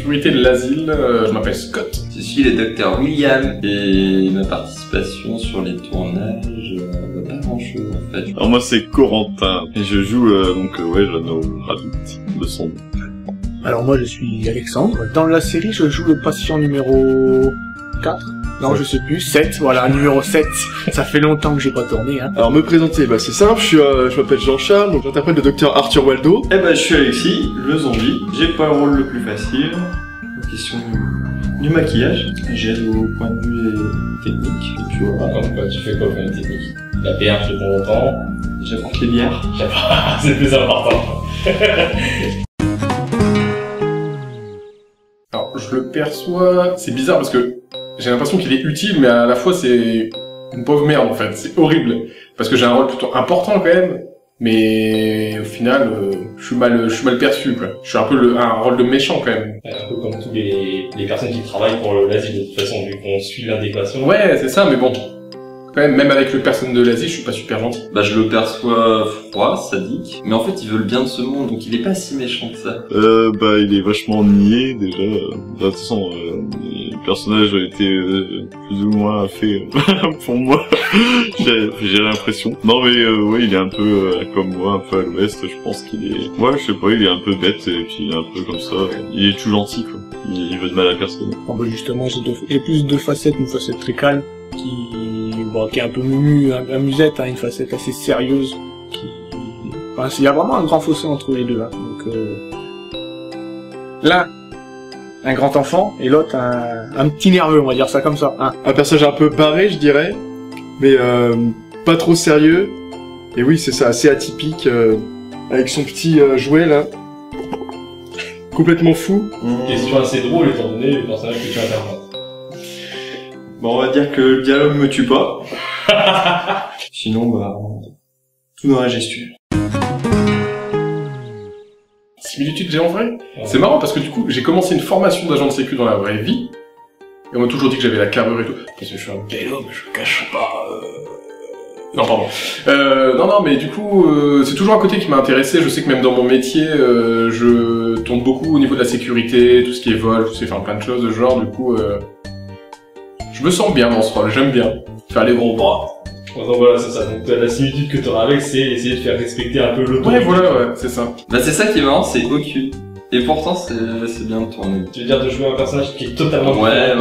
sécurité de l'asile. Je m'appelle Scott. Je suis le docteur William et ma participation sur les tournages, pas grand chose en fait. Alors moi c'est Corentin et je joue Jeannot Radout de son nom. Alors moi je suis Alexandre. Dans la série je joue le patient numéro 4. Non, je sais plus, 7, voilà, numéro 7. Ça fait longtemps que j'ai pas tourné, hein. Alors me présenter, c'est simple, je m'appelle Jean-Charles, donc j'interprète le docteur Arthur Waldo. Je suis Alexis, le zombie. J'ai pas le rôle le plus facile. Question du maquillage. J'aide au point de vue technique. Et puis voilà. Quand tu fais quoi comme technique? La perche de temps en temps. J'apporte les bières. C'est le plus important. Alors, je le perçois... C'est bizarre parce que j'ai l'impression qu'il est utile, mais à la fois c'est une pauvre merde en fait. C'est horrible. Parce que j'ai un rôle plutôt important quand même. Mais au final, je suis mal perçu, quoi. Je suis un peu un rôle de méchant quand même. Un peu comme tous les personnes qui travaillent pour l'asile de toute façon, vu qu'on suit l'un des patients. Ouais, c'est ça, mais bon. Quand même avec le personnage de l'asile, je suis pas super gentil. Je le perçois froid, sadique, mais en fait il veut le bien de ce monde, donc il est pas si méchant que ça. Il est vachement niais déjà. De toute façon, le personnage a été plus ou moins fait pour moi. J'ai l'impression. Non mais ouais, il est un peu comme moi, un peu à l'ouest. Je pense qu'il est. Ouais, je sais pas, il est un peu bête et puis il est un peu comme ça. Il est tout gentil quoi. Il veut de mal à personne. Bon, justement, j'ai plus deux facettes, une facette très calme qui est un peu mumu, amusette, hein, une facette assez sérieuse il y a vraiment un grand fossé entre les deux, hein. Donc l'un un grand enfant et l'autre un petit nerveux, on va dire ça comme ça, hein. Un personnage un peu barré, je dirais, mais pas trop sérieux. Et oui, c'est ça, assez atypique, avec son petit jouet là, complètement fou. Question assez drôle étant donné le personnage que tu interprètes. Bon, on va dire que le dialogue me tue pas. Sinon, tout dans la gestuelle. Similitude j'ai en vrai. Ouais. C'est marrant parce que du coup, j'ai commencé une formation d'agent de sécu dans la vraie vie. Et on m'a toujours dit que j'avais la carrure et tout. Parce que je suis un bel homme, je cache pas... Non, pardon. Non, mais du coup, c'est toujours un côté qui m'a intéressé. Je sais que même dans mon métier, je tourne beaucoup au niveau de la sécurité, tout ce qui est vol, je sais faire plein de choses de ce genre. Du coup, je me sens bien dans ce rôle, j'aime bien. Faire les gros bras. Donc voilà, c'est ça. Donc la similitude que tu auras avec, c'est essayer de faire respecter un peu l'autorité. Ouais, voilà, ouais, c'est ça. C'est ça qui est marrant, c'est aucune. Et pourtant, c'est bien de tourner. Tu veux dire de jouer un personnage qui est totalement ouais,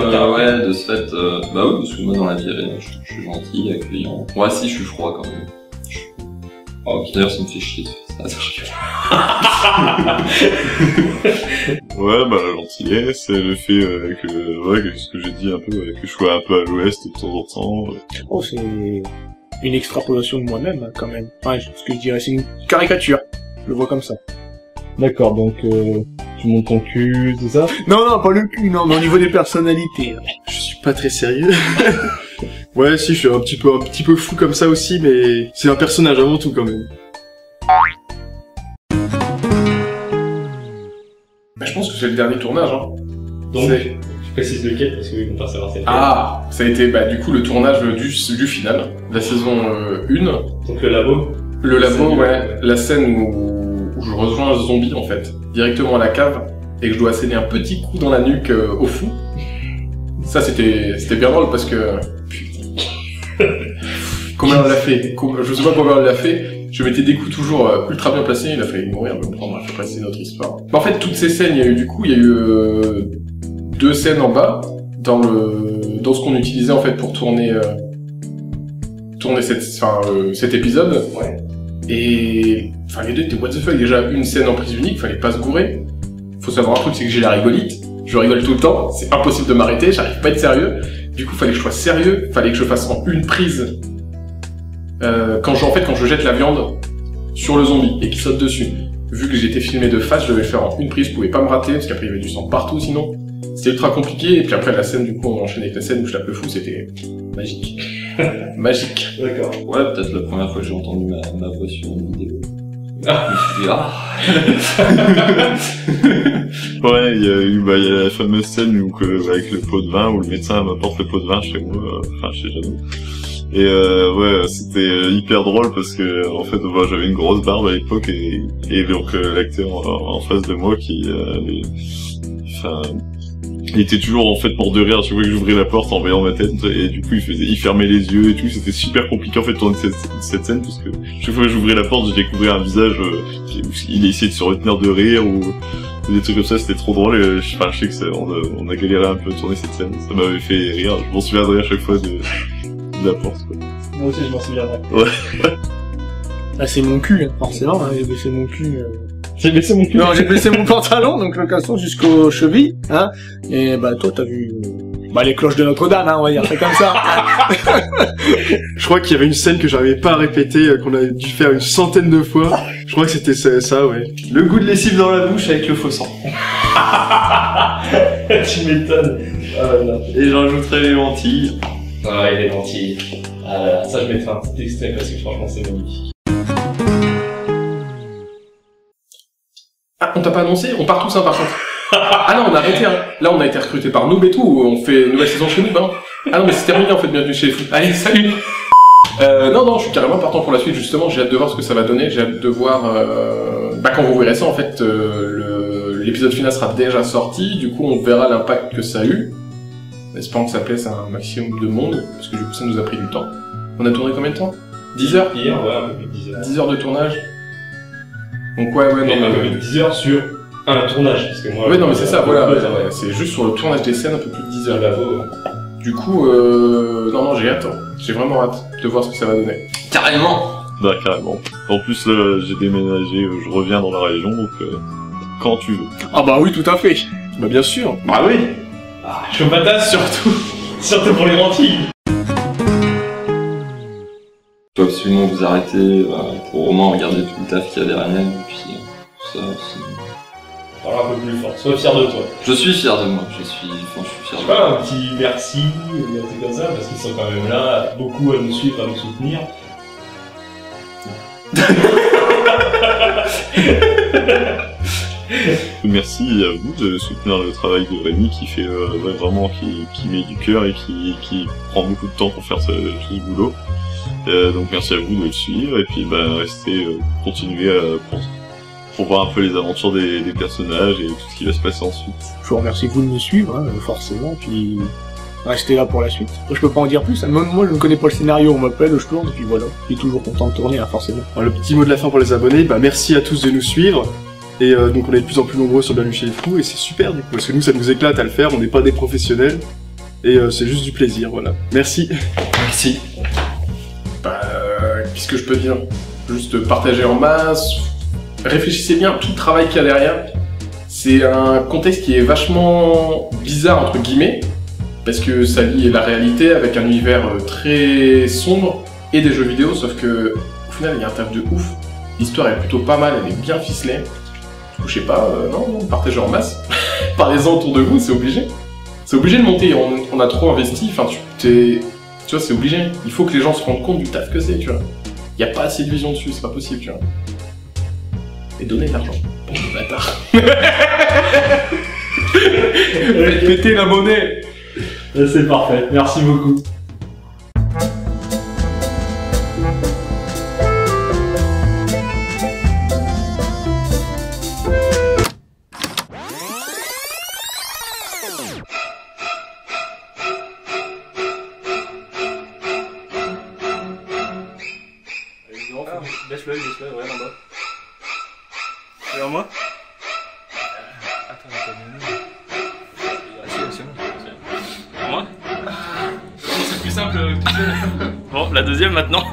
de ce fait, oui, parce que moi dans la vie réelle, je suis gentil, accueillant. Ouais, si, je suis froid quand même. Ok, d'ailleurs, ça me fait chier de faire ça, Ouais, la gentillesse, c'est le fait que ce que j'ai dit un peu, que je sois un peu à l'ouest de temps en temps. Oh, c'est une extrapolation de moi-même, hein, quand même. Ouais, ce que je dirais, c'est une caricature. Je le vois comme ça. D'accord, donc tu montes ton cul, tout ça? Non, pas le cul, non, mais au niveau des personnalités. Hein. Je suis pas très sérieux. Ouais, si, je suis un petit peu fou comme ça aussi, mais c'est un personnage avant tout quand même. Je pense que c'est le dernier tournage, hein. Donc, je précise lequel, parce qu'ils vont pas savoir c'est lequel. Ah, ça a été, du coup, le tournage du final, la saison 1. Donc le labo? Le labo, ouais. La scène où je rejoins un zombie, en fait, directement à la cave, et que je dois asséner un petit coup dans la nuque au fou. Ça, c'était bien drôle, parce que... Putain. Combien on l'a fait? Je sais pas combien on l'a fait. Je mettais des coups toujours ultra bien placés, il a failli mourir, mais bon, après c'est notre histoire. En fait, toutes ces scènes, il y a eu 2 scènes en bas, dans ce qu'on utilisait en fait pour tourner cet épisode. Ouais. Et les deux étaient what the fuck, déjà une scène en prise unique, fallait pas se gourer. Faut savoir un truc, c'est que j'ai la rigolite, je rigole tout le temps, c'est impossible de m'arrêter, j'arrive pas à être sérieux. Du coup, fallait que je sois sérieux, fallait que je fasse en une prise. Quand je jette la viande sur le zombie et qu'il saute dessus, vu que j'étais filmé de face, je devais le faire en une prise, je pouvais pas me rater parce qu'après il y avait du sang partout sinon. C'était ultra compliqué et puis après la scène, du coup on enchaînait avec la scène où je tape le fou, c'était magique. Magique. D'accord. Ouais, peut-être la première fois que j'ai entendu ma voix sur une vidéo. Je me suis dit, Ouais, il y a eu la fameuse scène où avec le pot de vin, où le médecin m'apporte le pot de vin chez moi, chez Jeannot. Et c'était hyper drôle parce que en fait j'avais une grosse barbe à l'époque et donc l'acteur en face de moi qui enfin, il était toujours en fait mort de rire à chaque fois que j'ouvrais la porte en voyant ma tête, et du coup il fermait les yeux et tout, c'était super compliqué en fait de tourner cette scène parce que chaque fois que j'ouvrais la porte, je découvrais un visage, il essayait de se retenir de rire ou des trucs comme ça, c'était trop drôle, et je sais que on a galéré un peu à tourner cette scène, ça m'avait fait rire, je m'en souviendrai à chaque fois de la porte, quoi. Moi aussi, je m'en souviendrai. Ouais. Ah, c'est mon cul, hein, forcément, hein, j'ai baissé mon cul. J'ai baissé mon cul. Non, j'ai baissé mon pantalon, donc le caleçon jusqu'aux chevilles, hein. Et bah, toi, t'as vu, les cloches de Notre-Dame, hein, on va dire, c'est comme ça. Je crois qu'il y avait une scène que j'arrivais pas à répéter, qu'on a dû faire une centaine de fois. Je crois que c'était ça, ouais. Le goût de lessive dans la bouche avec le faux sang. Tu m'étonnes. Ah, non. Et j'ajouterai les lentilles. Ah ouais, les lentilles. Ah là là, ça je mettrai un petit extrait parce que franchement c'est magnifique. Ah, on t'a pas annoncé? On part tous, hein, par contre. Ah non, on a arrêté, hein. Là, on a été recruté par Noob et tout, on fait une nouvelle saison chez Noob, hein. Ah non, mais c'est terminé, en fait, bienvenue chez les fous. Allez, salut! Non, je suis carrément partant pour la suite, justement, j'ai hâte de voir ce que ça va donner, j'ai hâte de voir, quand vous verrez ça, en fait, l'épisode final sera déjà sorti, du coup, on verra l'impact que ça a eu. Espérons que ça plaise à un maximum de monde, parce que du coup, ça nous a pris du temps. On a tourné combien de temps? 10 heures? Hier, ouais, un peu plus de 10 heures. 10 heures de tournage. Donc ouais, Non, mais un peu plus de 10 heures sur un tournage, parce que moi... Ouais, non, mais c'est ça, voilà, ouais, c'est juste sur le tournage des scènes, un peu plus de 10 heures. Du coup, non, j'ai hâte, hein. J'ai vraiment hâte de voir ce que ça va donner. Carrément. Bah, carrément. En plus, là, j'ai déménagé, je reviens dans la région, donc, quand tu veux. Ah bah oui, tout à fait. Bah bien sûr. Bah oui. Ah, chaud patate surtout. Surtout pour les lentilles. Je dois absolument vous arrêter pour au moins regarder tout le taf qu'il y a derrière, et puis tout ça aussi. Parle un peu plus fort, sois fier de toi. Je suis fier de moi, je suis fier Je sais de moi. pas, un petit merci, un truc comme ça, parce qu'ils sont quand même là, beaucoup à nous suivre, à nous soutenir. Merci à vous de soutenir le travail de Rémi qui fait vraiment qui met du cœur et qui prend beaucoup de temps pour faire tout ce boulot. Donc merci à vous de le suivre et puis restez, continuez pour voir un peu les aventures des personnages et tout ce qui va se passer ensuite. Je vous remercie vous de me suivre, hein, forcément, puis restez là pour la suite. Je peux pas en dire plus, hein. Moi je ne connais pas le scénario, on m'appelle, je tourne, et puis voilà. Je suis toujours content de tourner, hein, forcément. Alors, le petit mot de la fin pour les abonnés, merci à tous de nous suivre. Et donc on est de plus en plus nombreux sur Bienvenue chez les fous, et c'est super du coup, parce que nous ça nous éclate à le faire, on n'est pas des professionnels, et c'est juste du plaisir, voilà. Merci. Merci. Qu'est-ce que je peux dire? Juste partager en masse, réfléchissez bien à tout le travail qu'il y a derrière. C'est un contexte qui est vachement bizarre, entre guillemets, parce que ça lie la réalité avec un univers très sombre et des jeux vidéo, sauf que au final il y a un taf de ouf. L'histoire est plutôt pas mal, elle est bien ficelée. Du coup, je sais pas, non, partagez en masse. Parlez-en autour de vous, c'est obligé. C'est obligé de monter, on a trop investi, enfin tu vois, c'est obligé. Il faut que les gens se rendent compte du taf que c'est, tu vois. Y a pas assez de vision dessus, c'est pas possible, tu vois. Et donner de l'argent. Bon, le bâtard. Pétez la monnaie. C'est parfait, merci beaucoup. Baisse l'œil, regarde en bas. Regarde moi. Attends, c'est bon. Moi c'est plus simple tout seul. Bon, la deuxième maintenant.